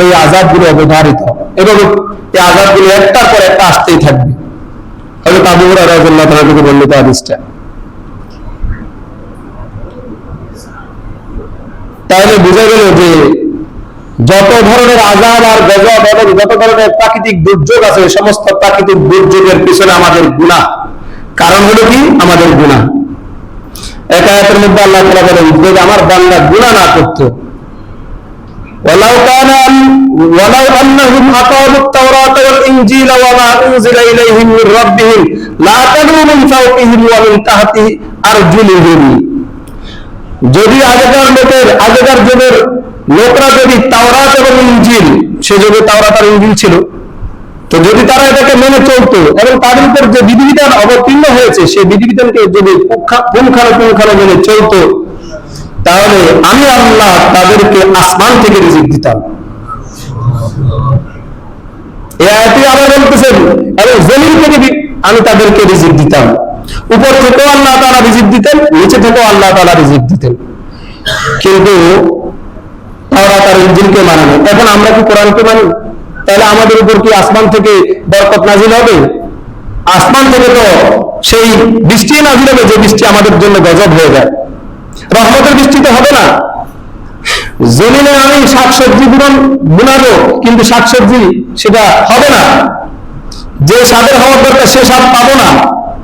এই আযাবগুলো অবধারিত, এবং এই আযাবগুলো একটার পর একটা আসতেই থাকবে। হযরত আবু হুরায়রা রাদিয়াল্লাহু তাআলা থেকে বর্ণিত হাদিসটা। তাহলে বোঝা গেল যে যত ধরনের আযাব আর গজব এবং যত ধরনের প্রাকৃতিক দুর্যোগ আছে, সমস্ত প্রাকৃতিক দুর্যোগের পিছনে আমাদের গুনাহ, কারণ হলো কি? আমাদের গুনাহ। এক আয়াতের মধ্যে আল্লাহ তাআলা বলেন, যদি আমার বান্দা গুনাহ না করত, ওয়ালাউ আন্নাহুম আকামুত তাওরাতা ওয়াল ইনজিলা ওয়া মা উনজিলা ইলাইহিম মির রাব্বিহিম লা তাদু মিন ফাওকিহিম ওয়া মিন তাহতি আরজুলিহিম। যদি আগেকার যুগের লোকরা যদি তাওরাত এবং ইনজিল, সে যুগে তাওরাত আর ইনজিল ছিল, তো যদি তারা এটাকে মেনে চলতো এবং তাদের উপর যে বিধিবিধান অবতীর্ণ হয়েছে সেই বিধিবিধানকে যদি পুঙ্খানুপুঙ্খানু মেনে চলতো, তাহলে আমি আল্লাহ তাদেরকে আসমান থেকে রিজিক দিতাম। এই আয়াতে আল্লাহ বলতেছেন, এবং জমিন থেকে আমি তাদেরকে রিজিক দিতাম। উপর থেকেও আল্লাহ তাআলা রিজিক দিতেন, নিচে থেকেও আল্লাহ তাআলা রিজিক দিতেন। কিন্তু তাওরাত আর ইনজিলকে মানে না। এখন আমরা কি কোরআনকে মানি? তাহলে আমাদের উপর কি আসমান থেকে বরকত নাজিল হবে? আসমান থেকে তো সেই বৃষ্টি নাজিল হবে, যে বৃষ্টি আমাদের জন্য গজব হয়ে যায়। রহমতের বৃষ্টি তো হবে না। জমিনে আমি শাকসবজি বুনাবো, কিন্তু শাকসবজি সেটা হবে না, যে স্বাদের হওয়ার দরকার সে স্বাদ পাবো না।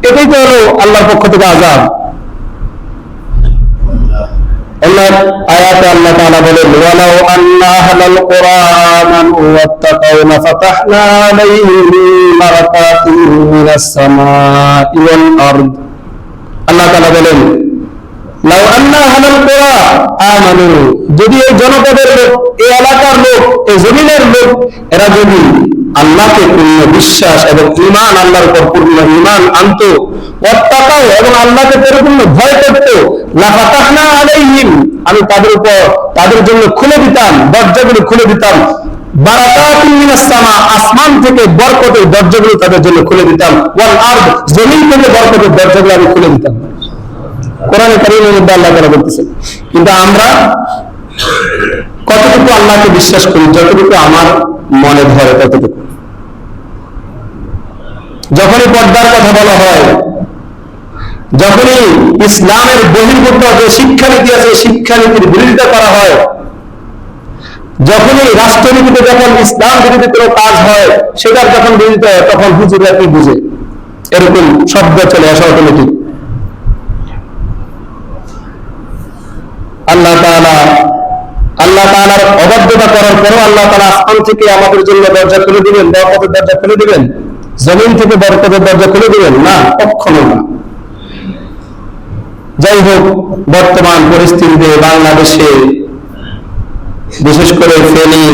এটাই তো হলো আল্লাহর পক্ষ থেকে আযাব। আয়াতে আল্লাহ তাআলা বলেন, ওয়ালাউ আন্না আহলাল কুরআন ওয়াত্তাকাউ লাফাতাহনা আলাইহিম বারাকাতিন মিনাস সামাই ওয়াল আরদ। আল্লাহ তাআলা বলেন, লাউ আন্না আহলাল কুরআন আমানু, যদি এই জনপদের লোক, এই এলাকার লোক, এই জমিনের লোক, এরা যদি আল্লাহকে পূর্ণ বিশ্বাস এবং ঈমান, আল্লাহর উপর পূর্ণ ঈমান আনতো, ওয়াত্তাকাউ, এবং আল্লাহকে পরিপূর্ণ ভয় করত, লাফাতাহনা আলাইহিম, আমি তাদের উপর, তাদের জন্য খুলে দিতাম, দরজাগুলো খুলে দিতাম, বারাকাতুন মিনাস সামা, আসমান থেকে বরকতের দরজাগুলো তাদের জন্য খুলে দিতাম, ওয়াল আরদ, জমিন থেকে বরকতের দরজাগুলো আমি খুলে দিতাম। কোরআনে কারীমের মধ্যে আল্লাহ তাআলা বলতেছেন। কিন্তু আমরা কতটুকু আল্লাহকে বিশ্বাস করি? যতটুকু আমার মনে ধরে ততটুকু। যখনই পর্দার কথা বলা হয়, যখনই ইসলামের বহির্ভূত যে শিক্ষানীতি আছে শিক্ষানীতির বিরোধিতা করা হয়, যখনই রাষ্ট্রনীতিতে যখন ইসলাম বিরোধী কোনো কাজ হয়, সেটার যখন বিরোধিতা হয়, তখন হুজুররা কি বুঝে? এরকম শব্দ চলে আসে অটোমেটিক। আল্লাহ তাআলার অবাধ্যতা করার পরেও আল্লাহ তাআলা আসমান থেকে আমাদের জন্য দরজা খুলে দিবেন, বরকতের দরজা খুলে দিবেন, জমিন থেকে বরকতের দরজা খুলে দিবেন? না, কখনো না। যাই হোক, বর্তমান পরিস্থিতিতে বাংলাদেশে, বিশেষ করে ফেনী,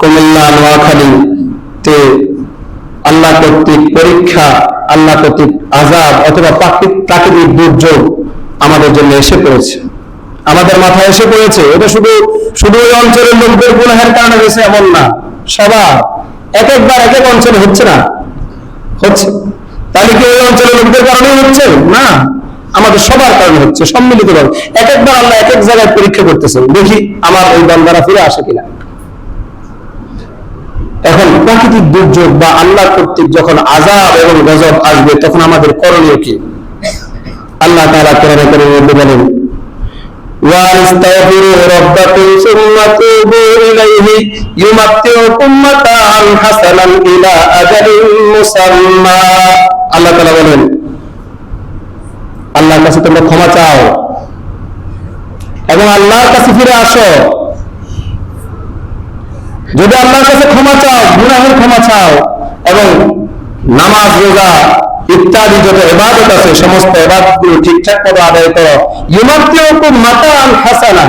কুমিল্লা, নোয়াখালীতে আল্লাহ কর্তৃক পরীক্ষা, আল্লাহ কর্তৃক আযাব অথবা প্রাকৃতিক দুর্যোগ আমাদের জন্য এসে পড়েছে, আমাদের মাথায় এসে পড়েছে। এটা শুধু ওই অঞ্চলের লোকদের গুনাহের কারণে হয়েছে এমন না, সবার একবার এক এক অঞ্চলে হচ্ছে না, হচ্ছে। তাহলে কি ওই অঞ্চলের লোকদের কারণেই হচ্ছে? না, আমাদের সবার কারণে হচ্ছে, সম্মিলিত ভাবে। একবার আল্লাহ এক এক জায়গায় পরীক্ষা করতেছে, দেখি আমার ওই বান্দারা ফিরে আসে কিনা। এখন প্রাকৃতিক দুর্যোগ বা আল্লাহ কর্তৃক যখন আযাব এবং গজব আসবে, তখন আমাদের করণীয় কি? আল্লাহ তাআলা কোরআনে কারীমের মধ্যে বলেন, ওয়াস্তাগফিরু রাব্বাকুম সুম্মা তুবু ইলাইহি ইউমাত্তিউকুম মাতাআন হাসানান ইলা আজালিন মুসাম্মা। আল্লাহ তাআলা বলেন, আল্লাহর কাছে তোমরা ক্ষমা চাও এবং আল্লাহর কাছে ফিরে আসো। যদি আল্লাহর কাছে ক্ষমা চাও, গুনাহের ক্ষমা চাও, এবং নামাজ, রোজা ইত্যাদি যত ইবাদত আছে সমস্ত ইবাদতগুলো ঠিকঠাক ভাবে আদায় করো, ইউমাত্তিউকুম মাতাআন হাসানা,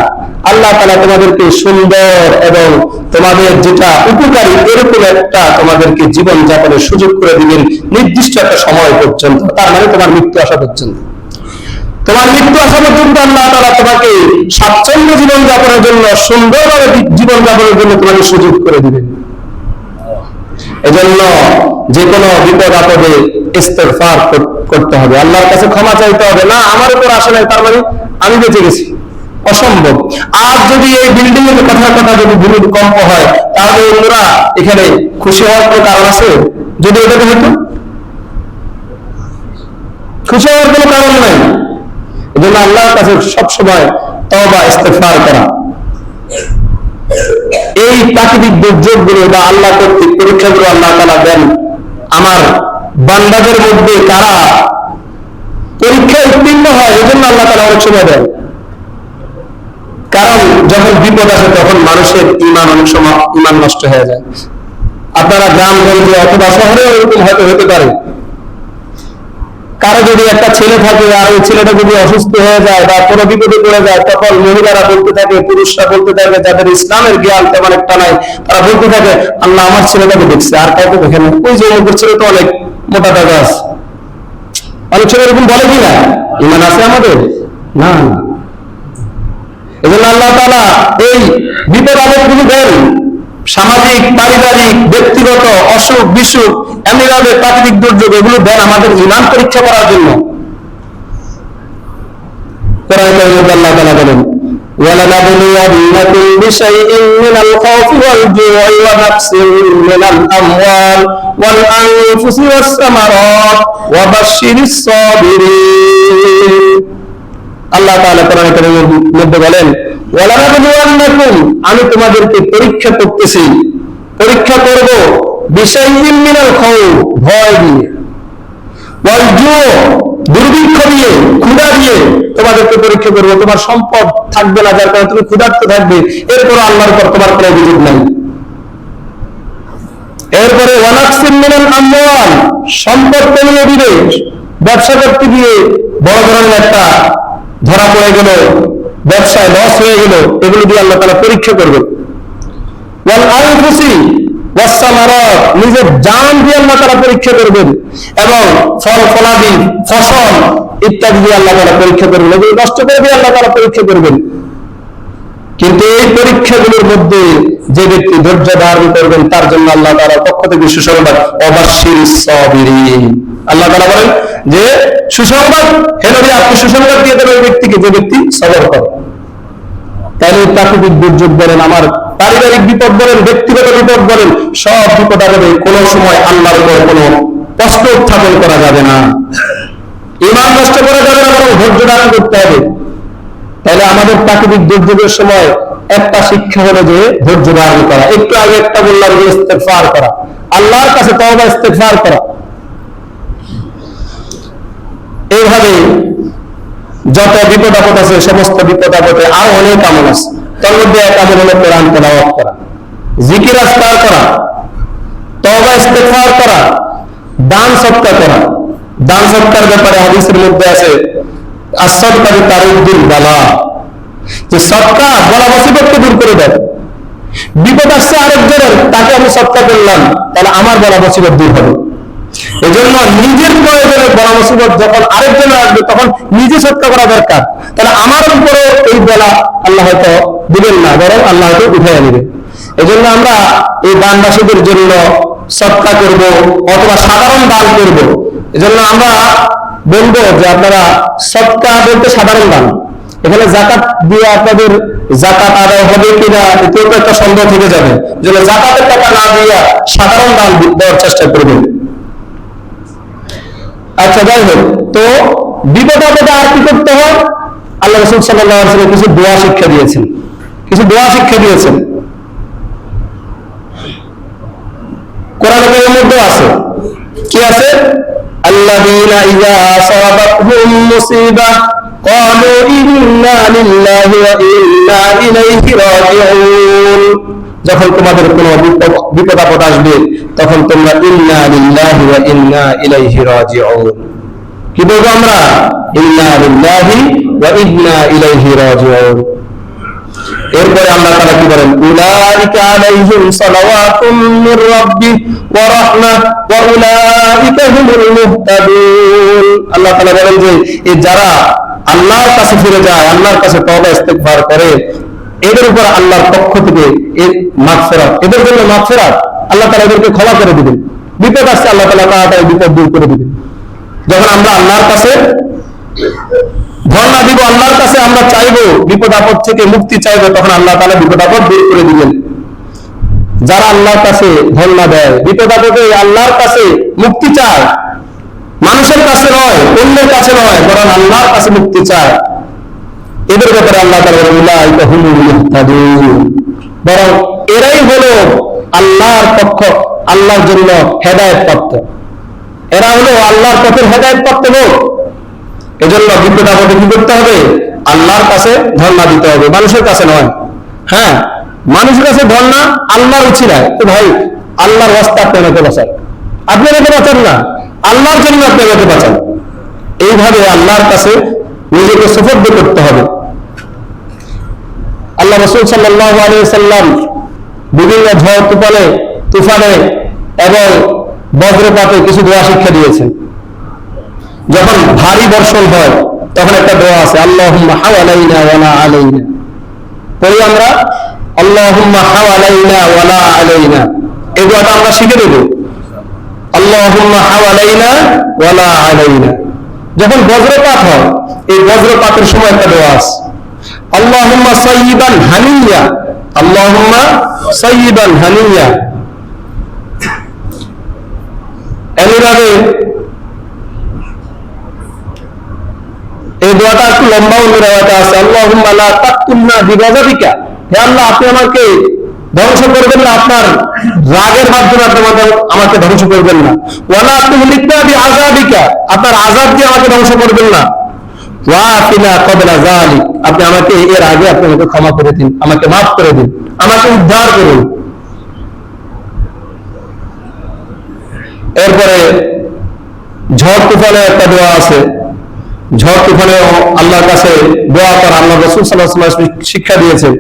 আল্লাহ তাআলা তোমাদেরকে সুন্দর এবং তোমাদের যেটা উপকারী এরকম একটা তোমাদেরকে জীবন যাপনের সুযোগ করে দিবেন, নির্দিষ্ট একটা সময় পর্যন্ত। তার মানে তোমার মৃত্যু আসা পর্যন্ত। তোমার মৃত্যু আসা পর্যন্ত আল্লাহ তাআলা তোমাকে স্বাচ্ছন্দ্য জীবন যাপনের জন্য, সুন্দরভাবে জীবন যাপনের জন্য তোমাকে সুযোগ করে দিবেন। এজন্য যে কোনো বিপদ আপদে ইস্তেগফার করতে হবে, আল্লাহর কাছে ক্ষমা চাইতে হবে। না, আমার উপর আসে নাই, তার মানে আমি বেঁচে গেছি, অসম্ভব। আর যদি এই বিল্ডিং এর কথা যদি ভূমিকম্প হয়, তাহলে অন্যরা এখানে খুশি হওয়ার কোনো কারণ আছে? যদি এটাকে হতো, খুশি হওয়ার কোনো কারণ নাই। এই জন্য আল্লাহর কাছে সবসময় তওবা ইস্তেগফার করা। এই প্রাকৃতিক দুর্যোগ গুলো বা আল্লাহ কর্তৃক পরীক্ষাগুলো আল্লাহ তাআলা দেন আমার বান্দাদের মধ্যে কারা পরীক্ষায় উত্তীর্ণ হয়, এই জন্য আল্লাহ তাআলা অনেক সময় দেন। কারণ যখন বিপদ আসে তখন মানুষের ঈমান অনেক সময় ঈমান নষ্ট হয়ে যায়। আপনারা গ্রামগঞ্জে অথবা শহরে এরকম হয়তো হতে পারে, কারো যদি একটা ছেলে থাকে আর ওই ছেলেটা যদি অসুস্থ হয়ে যায় বা কোনো বিপদে পড়ে যায়, তখন মহিলারা বলতে থাকে, পুরুষরা বলতে থাকে, যাদের ইসলামের জ্ঞান তেমন একটা নাই, তারা বলতে থাকে আল্লাহ আমার ছেলেটাকে দেখছে, আর কাউকে দেখে না। ওই যে অমুকের ছেলে তো অনেক মোটা টাকা আছে। অনেক ছেলে এরকম বলে কিনা? ঈমান আছে আমাদের? না। এজন্য আল্লাহ তাআলা এই বিপদ আপদগুলো দেন, সামাজিক, পারিবারিক, ব্যক্তিগত, অসুখ বিসুখ, এমনিভাবে প্রাকৃতিক দুর্যোগ, এগুলো দেন আমাদের ঈমান পরীক্ষা করার জন্য। আল্লাহ তাআলা বলেন وَلَنَبْلُوَنَّكُمْ بِشَيْءٍ مِّنَ الْخَوْفِ وَالْجُوعِ وَنَقْصٍ مِّنَ الْأَمْوَالِ وَالْأَنفُسِ وَالثَّمَرَاتِ وَبَشِّرِ الصَّابِرِينَ। আল্লাহ তাআলা কোরআনে কারীমের মধ্যে বলেন ওয়ালানাবলুওয়ান্নাকুম, আমি তোমাদেরকে পরীক্ষা করতেছি, পরীক্ষা করব বিশাইইন মিনাল খাউফ, ভয় দিয়ে, ওয়াল জু, দুর্ভিক্ষ দিয়ে, ক্ষুধা দিয়ে তোমাদেরকে পরীক্ষা করব। তোমার সম্পদ থাকবে না, যার কারণে তুমি ক্ষুধার্ত থাকবে, এরপর আল্লাহর উপর তোমার কোনো অভিযোগ নাই। এরপরে ওয়ানাকসিম মিনাল আমওয়াল, সম্পদ কমিয়ে দিবে, ব্যবসা করতে গিয়ে বড় ধরনের একটা ধরা পড়ে গেল, ব্যবসায় লস হয়ে গেল, এগুলো দিয়ে আল্লাহ তাআলা পরীক্ষা করবে। ওয়াল আনফুসি ওয়াস সামারাত, নিজের জান দিয়ে আল্লাহ তাআলা পরীক্ষা করবেন, এবং ফল ফলাদি, ফসল ইত্যাদি দিয়ে আল্লাহ তাআলা পরীক্ষা করবেন, এগুলো নষ্ট করে দিয়ে আল্লাহ তাআলা পরীক্ষা করবেন। কিন্তু এই পরীক্ষাগুলোর মধ্যে যে ব্যক্তি ধৈর্য ধারণ করবেন, তার জন্য আল্লাহ তাআলার পক্ষ থেকে সুসংবাদ, ওয়াবাশশিরিস সাবিরিন। আল্লাহ তাআলা বলেন যে সুসংবাদ, হে নবী আপনি সুসংবাদ দিয়ে দেবেন ওই ব্যক্তিকে যে ব্যক্তি সবর করে। তাহলে প্রাকৃতিক দুর্যোগ বলেন, আমার পারিবারিক বিপদ বলেন, ব্যক্তিগত বিপদ বলেন, সব বিপদ আপদে কোনো সময় আল্লাহর উপর কোনো প্রশ্ন উত্থাপন করা যাবে না, ঈমান নষ্ট করা যাবে না, বরং ধৈর্য ধারণ করতে হবে। তাহলে আমাদের প্রাকৃতিক দুর্যোগের সময় একটা শিক্ষা হলো যে ধৈর্য ধারণ করা। একটু আগে একটা বললাম যে ইস্তেগফার করা, আল্লাহর কাছে তওবা ইস্তেগফার করা। এইভাবে যত বিপদ আপদ আছে, সমস্ত বিপদ আপদে আরো অনেক আমল আছে। তার মধ্যে এক আমল হলো কোরআন তেলাওয়াত করা, জিকির আজকার করা, তওবা ইস্তেগফার করা, দান সদকা করা। দান সদকার ব্যাপারে হাদিসের মধ্যে আছে as-সাদকাতু তারুদ্দুল বালা, যে সদকা বলা মুসিবতকে দূর করে দেয়। বিপদ আসছে আরেকজনের, তাকে আমি সদকা করলাম, তাহলে আমার বলা মুসিবত দূর হবে। এজন্য নিজের প্রয়োজনে বলা মুসিবত যখন আরেকজনের আসবে, তখন নিজে সদকা করা দরকার। তাহলে আমার উপরে এই বলা আল্লাহ হয়তো দিবেন না, বরং আল্লাহ হয়তো উঠাইয়া নেবেন। এজন্য আমরা এই দানবাসীদের জন্য সদকা করব অথবা সাধারণ দান করব। এজন্য আমরা বলবো যে আপনারা সদকা বলতে সাধারণ দান, এখানে যাকাত দিয়ে আপনাদের যাকাত আদায় হবে কিনা এতেও একটা সন্দেহ থেকে যাবে। যেন যাকাতের টাকা না দিয়ে সাধারণ দান দেওয়ার চেষ্টা করবেন। আচ্ছা, যাই হোক, তো বিপদ আপদে আর কি করতে হয়? আল্লাহ রাসূল সাল্লাল্লাহু আলাইহি ওয়াসাল্লাম কিছু দোয়া শিক্ষা দিয়েছেন, কিছু দোয়া শিক্ষা দিয়েছেন। কোরআনের মধ্যে আছে, কি আছে? আল্লাযীনা ইযা আসাবাতহুম মুসিবাহ ক্বালু ইন্না লিল্লাহি ওয়া ইন্না ইলাইহি রাজিউন। যখন তোমাদের কোনো বিপদ আপদ আসবে, তখন তোমরা ইন্না লিল্লাহি ওয়া ইন্না ইলাইহি রাজিউন কি বলবো? আমরা ইন্না লিল্লাহি ওয়া ইন্না ইলাইহি রাজিউন। এরপরে আল্লাহ তাআলা কি বলেন? উলাইকা আলাইহিম সালাওয়াতুম মির রাব্বি ওয়া রাহমাহ ওয়া উলাইকা হুমুল মুহতাদুন। আল্লাহ তাআলা বলেন যে এই যারা আল্লাহর কাছে ফিরে যায়, আল্লাহর কাছে তওবা ইস্তেগফার করে, এদের উপর আল্লাহর পক্ষ থেকে এর মাগফিরাত, এদের জন্য মাগফিরাত, আল্লাহ তাআলা এদেরকে ক্ষমা করে দিবেন। বিপদ আসছে, আল্লাহ তাআলা তাড়াতাড়ি বিপদ দূর করে দিবেন। যখন আমরা আল্লাহর কাছে ধর্ণা দিব আল্লাহর কাছে, আমরা চাইবো বিপদ আপদ থেকে মুক্তি চাইবো, তখন আল্লাহ তাআলা বিপদ আপদ দূর করে দিবেন। যারা আল্লাহর কাছে ধর্ণা দেয়, বিপদ আপদে আল্লাহর কাছে মুক্তি চায়, মানুষের কাছে নয়, অন্যের কাছে নয়, বরং আল্লাহর কাছে মুক্তি চায়, এদের ব্যাপারে আল্লাহ তাআলা বলেন উলাইকা হুমুল মুহতাদুন, বরং এরাই হলো আল্লাহর পক্ষ, আল্লাহর জন্য হেদায়েত প্রাপ্ত, এরা হলো আল্লাহর পথের হেদায়েত প্রাপ্ত লোক। এজন্য বিপদ আপদে কি করতে হবে? আল্লাহর কাছে ধর্ণা দিতে হবে, মানুষের কাছে নয়। হ্যাঁ, মানুষের কাছে ধর্ণা আল্লাহর উছিলায়, তো ভাই আল্লাহর রাস্তা আপনি আমাকে বাঁচান, আপনি আমাকে বাঁচান না, আল্লাহর জন্য আপনি আমাকে বাঁচান। এইভাবে আল্লাহর কাছে নিজেকে সুফর্দ করতে হবে। আল্লাহ রাসূল সাল্লাল্লাহু আলাইহি ওয়াসাল্লাম বিভিন্ন ঝড় তুফানে এবং বজ্রপাতে কিছু দোয়া শিক্ষা দিয়েছেন। যখন ভারী বর্ষণ হয় তখন একটা দোয়া আছে, আল্লাহুম্মা হাওয়ালাইনা ওয়ালা আলাইনা। পড়ি আমরা আল্লাহুম্মা হাওয়ালাইনা ওয়ালা আলাইনা, এই দোয়াটা আমরা শিখে নেব। আল্লাহুম্মা হাওয়ালাইনা ওয়ালা আলাইনা। যখন বজ্রপাত হয়, এই বজ্রপাতের সময় একটা দোয়া আছে, আল্লাহুম্মা সাইয়িবান হানিয়া, আল্লাহুম্মা সাইয়িবান হানিয়া। এইভাবে এই দোয়াটা একটু লম্বা অনুরাগতা আছে, আল্লাহুম্মা লা তাকতুলনা বিগাযাবিকা, হে আল্লাহ আপনি আমাকে ধ্বংস করবেন না, আপনার রাগের মাধ্যমে আপনি আমাকে ধ্বংস করবেন না। ওয়ালা তুহলিকনা বিআযাবিকা, আপনার আযাব দিয়ে আমাকে ধ্বংস করবেন না। ওয়াফিনা ক্বাবলা যালিক, আপনি আমাকে এর আগে আপনি আমাকে ক্ষমা করে দিন, আমাকে মাফ করে দিন, আমাকে উদ্ধার করুন। এরপরে ঝড় তুফানে একটা দোয়া আছে, ঝড় তুফানে আল্লাহর কাছে দোয়া করা আল্লাহ রাসূল সাল্লাল্লাহু আলাইহি ওয়াসাল্লাম শিক্ষা দিয়েছেন।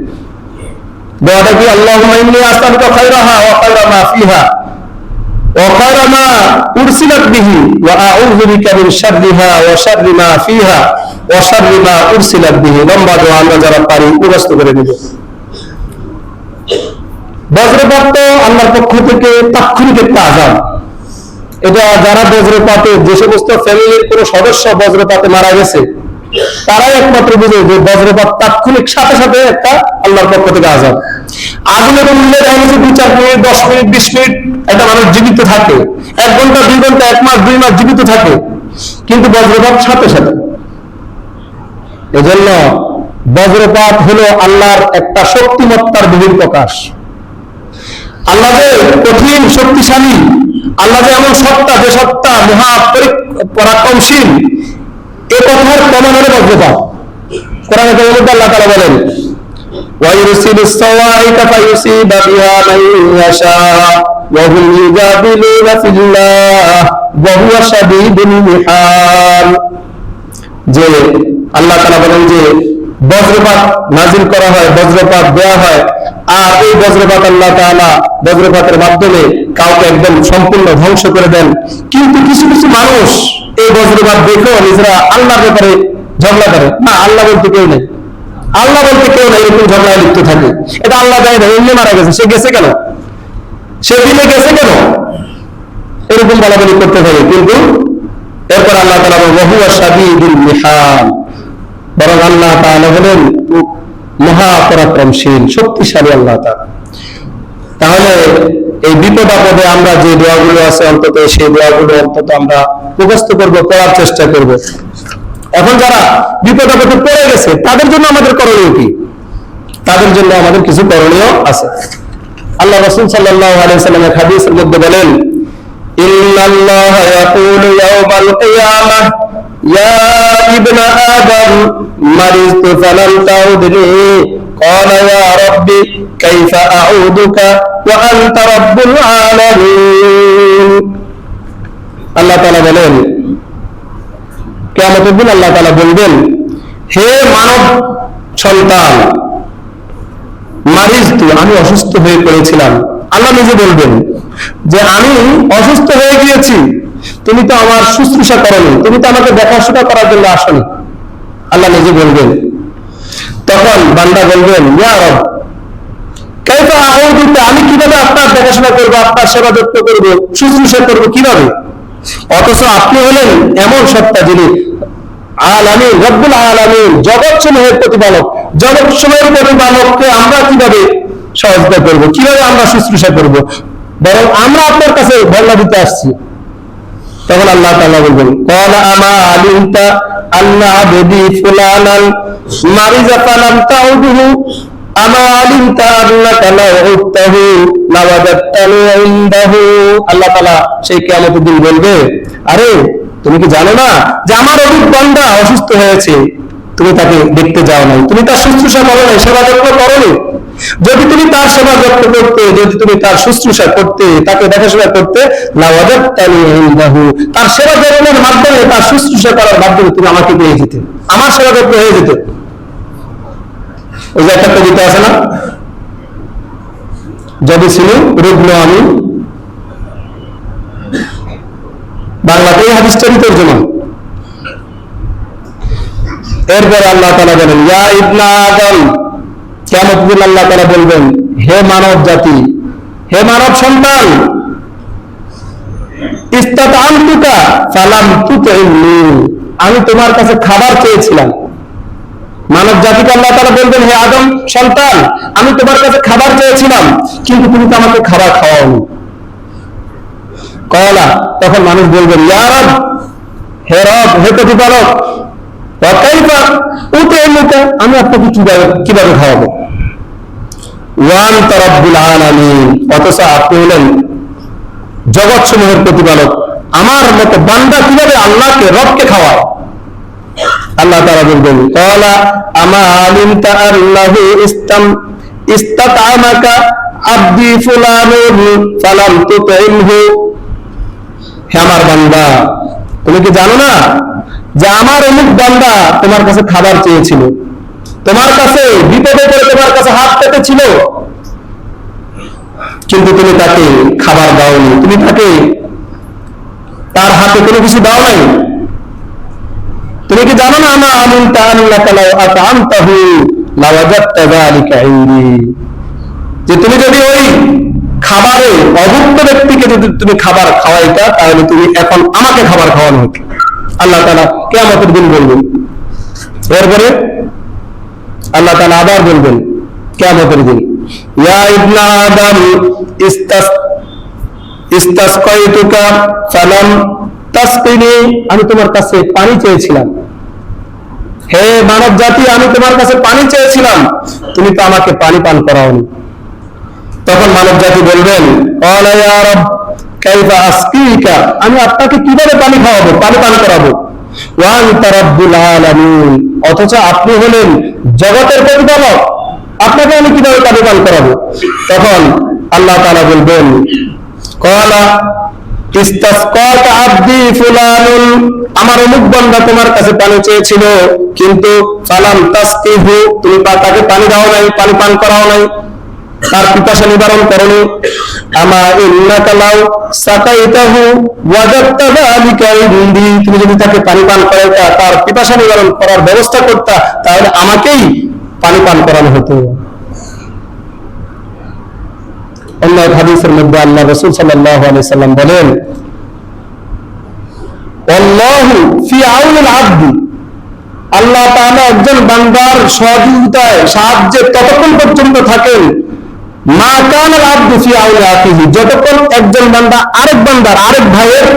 দোয়াটা কি? আল্লাহুম্মা ইন্নী আসআলুকা খায়রাহা ওয়া খায়রা মা ফিহা ওয়া খায়রা মা উরসিলাত বিহি ওয়া আউযু বিকা মিন শাররিহা ওয়া শাররি মা ফিহা ওয়া শাররি মা উরসিলাত বিহি। লম্বা দোয়া, আমরা যারা পারি মুখস্থ করে নিব। বজ্রপাত তো আল্লাহর পক্ষ থেকে তাৎক্ষণিক একটা আযাব। এটা যারা বজ্রপাতে, যে সমস্ত ফ্যামিলির কোন সদস্য বজ্রপাতে মারা গেছে, তারাই একমাত্র বুঝে যে বজ্রপাত তাৎক্ষণিক সাথে সাথে একটা আল্লাহর পক্ষ থেকে আযাব। আগুনের উল্লেখ দেখা গেছে 2-4 মিনিট, 10 মিনিট, 20 মিনিট একটা মানুষ জীবিত থাকে, 1 ঘন্টা, 2 ঘন্টা, 1 মাস, 2 মাস জীবিত থাকে, কিন্তু বজ্রপাত সাথে সাথে। এজন্য বজ্রপাত হলো আল্লাহর একটা শক্তিমত্তার বহিঃপ্রকাশ। আল্লাহ যে কঠিন শক্তিশালী, আল্লাহ যে এমন সত্তা, যে সত্তা মহা পরাক্রমশীল, এ কথার প্রমাণ হলো বজ্রপাত। কোরআনে কারীমের মধ্যে আল্লাহ তাআলা বলেন, ওয়া ইউরসিলুস সাওয়াইকা ফায়ুসিবা বিহা মান ইয়াশা ওয়া হুম ইউজাদিলুনা ফিল্লাহ ওয়া হুয়া শাদীদুল মিহাল। যে আল্লাহ তাআলা বলেন যে বজ্রপাত নাজিল করা হয়, বজ্রপাত দেওয়া হয়, আর এই বজ্রপাত আল্লাহ তাআলা বজ্রপাতের মাধ্যমে কাউকে একদম সম্পূর্ণ ধ্বংস করে দেন। কিন্তু কিছু কিছু মানুষ এই বজ্রপাত দেখেও নিজেরা আল্লাহর ব্যাপারে ঝগড়া করে, না আল্লাহ বলতে কেউ নেই, আল্লাহ বলতে কেউ নেই, এরকম ঝগড়ায় লিপ্ত থাকে। এটা আল্লাহ দেয় না, এমনি মারা গেছে, সে গেছে কেন, সে দিনে গেছে কেন, এরকম বলাবলি করতে থাকে। কিন্তু এরপর আল্লাহ তাআলা ওয়া হুয়া শাদীদুল মিহাল, বরং আল্লাহ তাআলা হলেন মহা পরাক্রমশীল, শক্তিশালী আল্লাহ তাআলা। তাহলে এই বিপদ আপদে আমরা যে দোয়াগুলো আছে, অন্তত সেই দোয়াগুলো অন্তত আমরা মুখস্থ করব, পড়ার চেষ্টা করব। এখন যারা বিপদ আপদে পড়ে গেছে, তাদের জন্য আমাদের করণীয় কি? তাদের জন্য আমাদের কিছু করণীয় আছে। আল্লাহ রাসূল সাল্লাল্লাহু আলাইহি ওয়াসাল্লাম এক হাদিসের মধ্যে বলেন, ইন্নাল্লাহা ইয়াকুলু ইয়াওমাল কিয়ামাহ ইয়া ইবনা আদম মারিজতু ফালাম তাউদনি ক্বালা ইয়া রাব্বি কাইফা আউদুকা ওয়া আনতা রাব্বুল আলামিন। আল্লাহ তাআলা বলেন, কিয়ামতের দিন আল্লাহ তাআলা বলবেন, হে মানব সন্তান, মারিজতু, আমি অসুস্থ হয়ে পড়েছিলাম। আল্লাহ নিজে বলবেন যে আমি অসুস্থ হয়ে গিয়েছি, তুমি তো আমার শুশ্রূষা করনি, তুমি তো আমাকে দেখাশোনা করার জন্য আসনি। আল্লাহ নিজে বলবেন। তখন বান্দা বলবেন, ইয়া রব কাইফা আউদুকা, আমি কিভাবে আপনার দেখাশোনা করবো, আপনার সেবা যত্ন করবো, শুশ্রূষা করবো কিভাবে? অথচ আপনি হলেন এমন সত্তা যিনি আলামিন, রব্বুল আলামিন, জগৎসমূহের প্রতিপালক, জগৎসমূহের প্রতিপালককে আমরা কিভাবে সহযোগিতা করব, কিভাবে আমরা শুশ্রূষা করব, বরং আমরা আপনার কাছে ধর্ণা দিতে আসছি। তখন আল্লাহ তাআলা বলবেন, ক্বালা আমা আলিমতা আন্না আবদি ফুলানান মারিজা ফালাম তাউদহু আমা আলিমতা আন্নাকা লাউ উত্তাহু লাওয়াজাদতানি ইনদাহু। আল্লাহ তাআলা সেই কিয়ামতের দিন বলবে, আরে তুমি কি জানো না যে আমার অমুক বান্দা অসুস্থ হয়েছে, তুমি তাকে দেখতে যাও নাই, তুমি তার শুশ্রূষা করো নাই, সেবা যত্ন করো নি। যদি তুমি তার সেবা যত্ন করতে, যদি তুমি তার শুশ্রূষা করতে, তাকে দেখাশোনা করতে, লাওয়াজাদতানি ইনদাহু, তার সেবা যত্নের মাধ্যমে, তার শুশ্রূষা করার মাধ্যমে তুমি আমাকে পেয়ে যেতে, আমার সেবা যত্ন হয়ে যেত। ওই যে একটা কবিতা আছে না, যদি ছিল রুগ্ন আমি, বাংলাতে এই হাদিসটারই তর্জমা। এরপর আল্লাহ তাআলা বলেন, ইয়া ইবনা আদম, কিয়ামতের দিন আল্লাহ তাআলা বলবেন, হে মানব জাতি, হে মানব সন্তান, ইস্তাতআমতুকা ফালাম তুতইমনি, আমি তোমার কাছে খাবার চেয়েছিলাম। মানব জাতিকে আল্লাহ তাআলা বলবেন, হে আদম সন্তান, আমি তোমার কাছে খাবার চেয়েছিলাম, কিন্তু তুমি তো আমাকে খাবার খাওয়াওনি। কয়লা, তখন মানুষ বলবেন, ইয়া রব, হে রব, হে প্রতিপালক, ওয়া কাইফা উতইমুকা, আমি আপনাকে কিভাবে খাওয়াবো। ওয়া আনতা রাব্বুল আলামিন, অথচ আপনি হলেন জগৎসমূহের প্রতিপালক, আমার মতো বান্দা কিভাবে আল্লাহকে, রবকে খাওয়ায়। আল্লাহ তাআলা বলবেন, ক্বালা আমা আলিমতা আল্লাহু ইস্তাতআমাকা আবদি ফুলানুন ফালাম তুতইমহু, হে আমার বান্দা, তুমি কি জানো না যে আমার অমুক বান্দা তোমার কাছে খাবার চেয়েছিল, তোমার কাছে বিপদে পড়ে তোমার কাছে হাত পেতেছিল, কিন্তু তুমি তাকে খাবার দাওনি, তুমি তাকে তার হাতে কোনো কিছু দাও নাই। তুমি কি জানো না, আমা আলিমতা আন্নাকা লাউ আতআমতাহু লাওয়াজাদতা যালিকা ইনদি, যে তুমি যদি ওই খাবারে অভুক্ত ব্যক্তিকে যদি তুমি খাবার খাওয়াইতা, তাহলে তুমি এখন আমাকে খাবার খাওয়ানো হতো। আল্লাহ তাআলা কিয়ামতের দিন বলবেন। এরপরে আল্লাহ তাআলা আবার বলবেন কিয়ামতের দিন, ইয়া ইবনা আদম ইস্তাসকাইতুকা ফালাম তাসকিনি, আমি তোমার কাছে পানি চেয়েছিলাম। হে মানব জাতি, আমি তোমার কাছে পানি চেয়েছিলাম, তুমি তো আমাকে পানি পান করাওনি। তখন মানব জাতি বলবেন, ক্বালা ইয়া রব কাইফা আসকিকা, আমি আপনাকে কিভাবে পানি খাওয়াবো, পানি পান করাবো। ওয়া আনতা রাব্বুল আলামিন, অথচ আপনি হলেন জগতের প্রতিপালক, আপনাকে আমি কিভাবে পানি পান করাবো। তখন আল্লাহ তাআলা বলবেন, ক্বালা ইস্তাসকাকা আবদি ফুলানুন, আমার অমুক বান্দা তোমার কাছে পানি চেয়েছিল, কিন্তু ফালাম তাসকিহু, তুমি তাকে পানি দাও নাই, পানি পান করাও নাই, তার পিপাসা নিবারণ করনি। আমা ইন্নাকা লাউ সাকাইতাহু ওয়াজাদতা যালিকা ইনদি, তুমি যদি তাকে পানি পান করাইতা, তার পিপাসা নিবারণ করার ব্যবস্থা করতা, তাহলে আমাকেই পানি পান করানো হতো। অন্য এক হাদিসের মধ্যে আল্লাহ রাসূল সাল্লাল্লাহু আলাইহি সাল্লাম বলেন, আল্লাহু ফি আউনিল আবদি, আল্লাহ তাআলা একজন বান্দার সহযোগিতায়, সাহায্যে ততক্ষণ পর্যন্ত থাকেন, মা কানাল আবদু ফি আউনি আখিহি, যতক্ষণ একজন বান্দা আরেক বান্দার, আরেক ভাইয়ের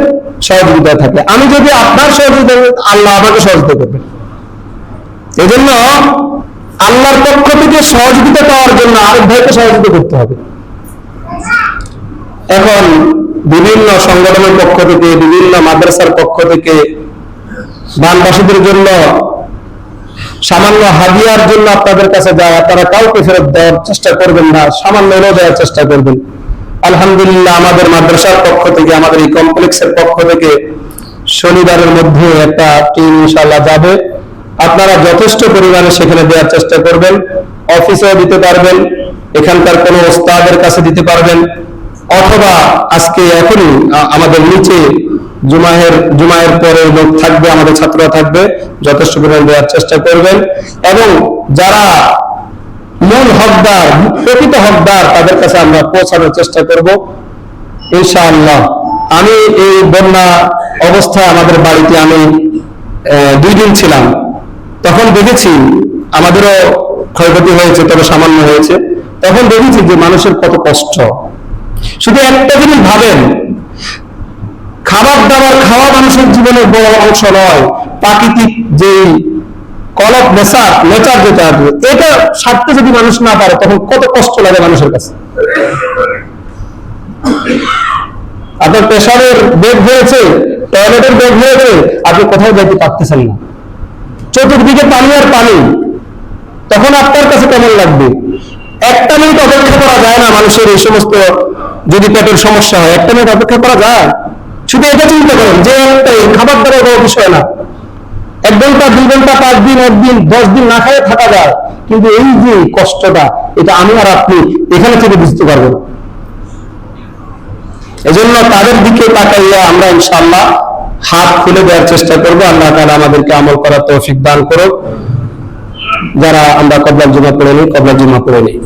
সহযোগিতায় থাকে। আমি যদি আপনার সহযোগিতা, আল্লাহ আমাকে সহযোগিতা করবেন। এজন্য আল্লাহর পক্ষ থেকে সহযোগিতা পাওয়ার জন্য আরেক ভাইকে সহযোগিতা করতে হবে। এখন বিভিন্ন সংগঠনের পক্ষ থেকে, বিভিন্ন মাদ্রাসার পক্ষ থেকে বানবাসীদের জন্য সামান্য হাদিয়ার জন্য আপনাদের কাছে যায়, আপনারা কাউকে ফেরত দেওয়ার চেষ্টা করবেন না, সামান্য হলেও দেওয়ার চেষ্টা করবেন। আলহামদুলিল্লাহ, আমাদের মাদ্রাসার পক্ষ থেকে, আমাদের এই কমপ্লেক্সের পক্ষ থেকে শনিবারের মধ্যে একটা টিম ইনশাআল্লাহ যাবে। আপনারা যথেষ্ট পরিমাণে সেখানে দেওয়ার চেষ্টা করবেন, অফিসেও দিতে পারবেন, এখানকার কোনো ওস্তাদের কাছে দিতে পারবেন, অথবা আজকে এখনই আমাদের নিচে জুমায়ের পরে লোক থাকবে, আমাদের ছাত্ররা থাকবে, যথেষ্ট পরিমাণ দেওয়ার চেষ্টা করবেন। এবং যারা মূল হকদার, প্রকৃত হকদার, তাদের কাছে আমরা পৌঁছানোর চেষ্টা করব ইনশাআল্লাহ। আমি এই বন্যা অবস্থায় আমাদের বাড়িতে আমি 2 দিন ছিলাম, তখন দেখেছি আমাদেরও ক্ষয়ক্ষতি হয়েছে, তবে সামান্য হয়েছে। তখন দেখেছি যে মানুষের কত কষ্ট। শুধু একটা জিনিস ভাবেন, খাবার দাবার খাওয়া মানুষের জীবনের বড় অংশ নয়, প্রাকৃতিক যে কল অফ নেচার যেটা এটা সারতে যদি মানুষ না পারে তখন কত কষ্ট লাগে মানুষের কাছে। আপনার প্রেসারের বেগ হয়েছে, টয়লেটের বেগ হয়েছে, আপনি কোথাও যেতে পারতেছেন না, চতুর্দিকে পানি আর পানি, তখন আপনার কাছে কেমন লাগবে? 1 মিনিট অপেক্ষা করা যায় না মানুষের এই সমস্ত যদি পেটের সমস্যা হয়, 1 মিনিট অপেক্ষা করা যায়? শুধু এটা চিন্তা করেন যে খাবার দাবার বড় বিষয় না, 1 ঘন্টা 2 ঘন্টা 5 দিন 1 দিন 10 দিন না খেয়ে থাকা যায়, কিন্তু এই যে কষ্টটা, এটা আমি আর আপনি এখানে থেকে বুঝতে পারবো না। এজন্য তাদের দিকে তাকাইয়া আমরা ইনশাআল্লাহ হাত খুলে দেওয়ার চেষ্টা করবো। আল্লাহ তাআলা আমাদেরকে আমল করার তৌফিক দান করুক। যারা আমরা কবলার জুমা পড়ে নিই, কবলার জুমা পড়ে নিই।